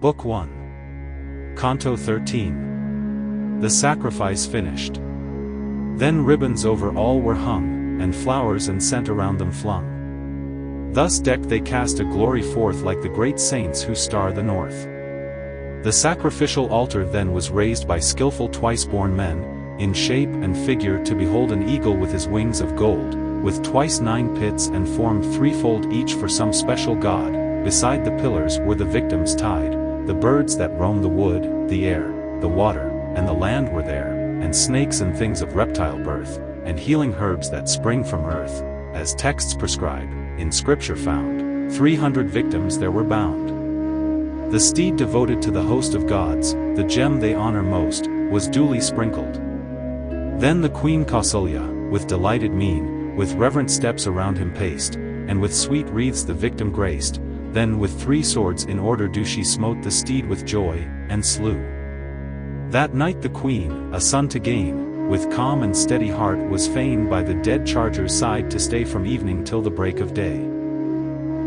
Book 1. Canto 13. The sacrifice finished. Then ribbons over all were hung, and flowers and scent around them flung. Thus decked they cast a glory forth like the great saints who star the north. The sacrificial altar then was raised by skillful twice-born men, in shape and figure to behold an eagle with his wings of gold, with twice 9 pits and formed threefold each for some special god. Beside the pillars were the victims tied, the birds that roam the wood, the air, the water, and the land were there, and snakes and things of reptile birth, and healing herbs that spring from earth, as texts prescribe, in scripture found, 300 victims there were bound. The steed devoted to the host of gods, the gem they honor most, was duly sprinkled. Then the queen Kausalya, with delighted mien, with reverent steps around him paced, and with sweet wreaths the victim graced. Then with 3 swords in order she smote the steed with joy, and slew. That night the queen, a son to gain, with calm and steady heart was fain by the dead charger's side to stay from evening till the break of day.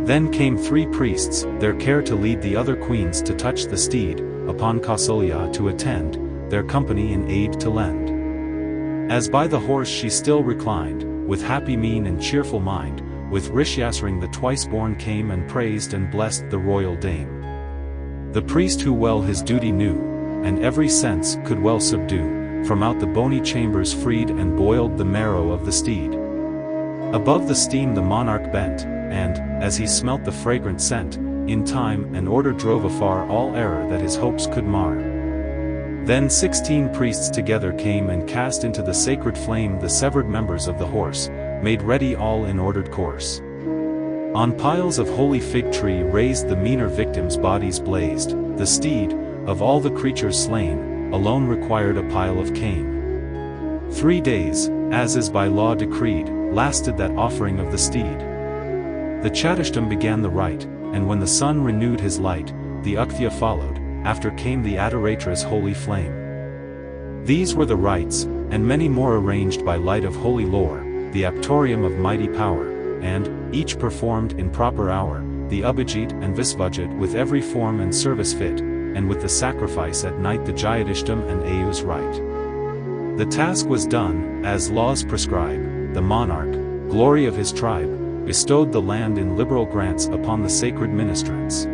Then came 3 priests, their care to lead the other queens to touch the steed, upon Kausalya to attend, their company in aid to lend. As by the horse she still reclined, with happy mien and cheerful mind, with Rishyasring the twice-born came and praised and blessed the royal dame. The priest who well his duty knew, and every sense could well subdue, from out the bony chambers freed and boiled the marrow of the steed. Above the steam the monarch bent, and, as he smelt the fragrant scent, in time and order drove afar all error that his hopes could mar. Then 16 priests together came and cast into the sacred flame the severed members of the horse, made ready all in ordered course. On piles of holy fig tree raised the meaner victims' bodies blazed, the steed, of all the creatures slain, alone required a pile of cane. 3 days, as is by law decreed, lasted that offering of the steed. The Chattishtam began the rite, and when the sun renewed his light, the Ukthya followed, after came the adoratress holy flame. These were the rites, and many more arranged by light of holy lore, the aptorium of mighty power, and, each performed in proper hour, the Abhijit and Visvajit with every form and service fit, and with the sacrifice at night the Jayadishtam and Ayu's rite. The task was done, as laws prescribe, the monarch, glory of his tribe, bestowed the land in liberal grants upon the sacred ministrants.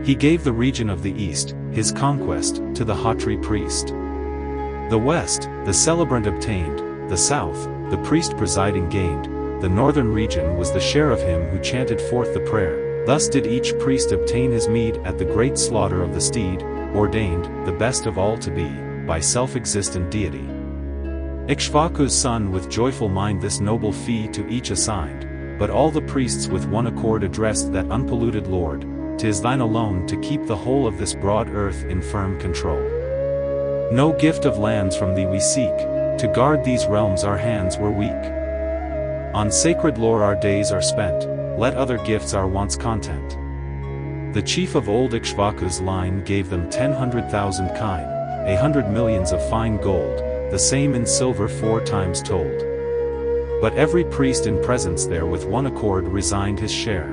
He gave the region of the east, his conquest, to the Hatri priest. The west, the celebrant obtained, the south, the priest presiding gained, the northern region was the share of him who chanted forth the prayer. Thus did each priest obtain his meed at the great slaughter of the steed, ordained, the best of all to be, by self-existent deity. Ikshvaku's son with joyful mind this noble fee to each assigned, but all the priests with one accord addressed that unpolluted Lord, 'tis thine alone to keep the whole of this broad earth in firm control. No gift of lands from thee we seek, to guard these realms our hands were weak. On sacred lore our days are spent, let other gifts our wants content. The chief of old Ikshvaku's line gave them 10,000 kine, 100 millions of fine gold, the same in silver 4 times told. But every priest in presence there with one accord resigned his share.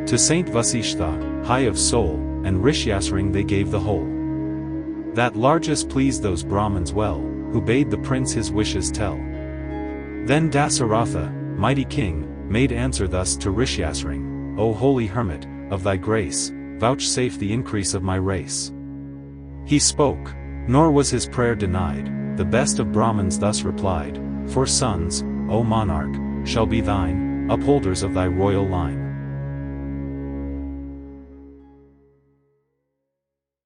To Saint Vasishtha, high of soul, and Rishyasring they gave the whole. That largest pleased those Brahmins well, who bade the prince his wishes tell. Then Dasaratha, mighty king, made answer thus to Rishyasring, O holy hermit, of thy grace, vouchsafe the increase of my race. He spoke, nor was his prayer denied, the best of Brahmins thus replied, 4 sons, O monarch, shall be thine, upholders of thy royal line.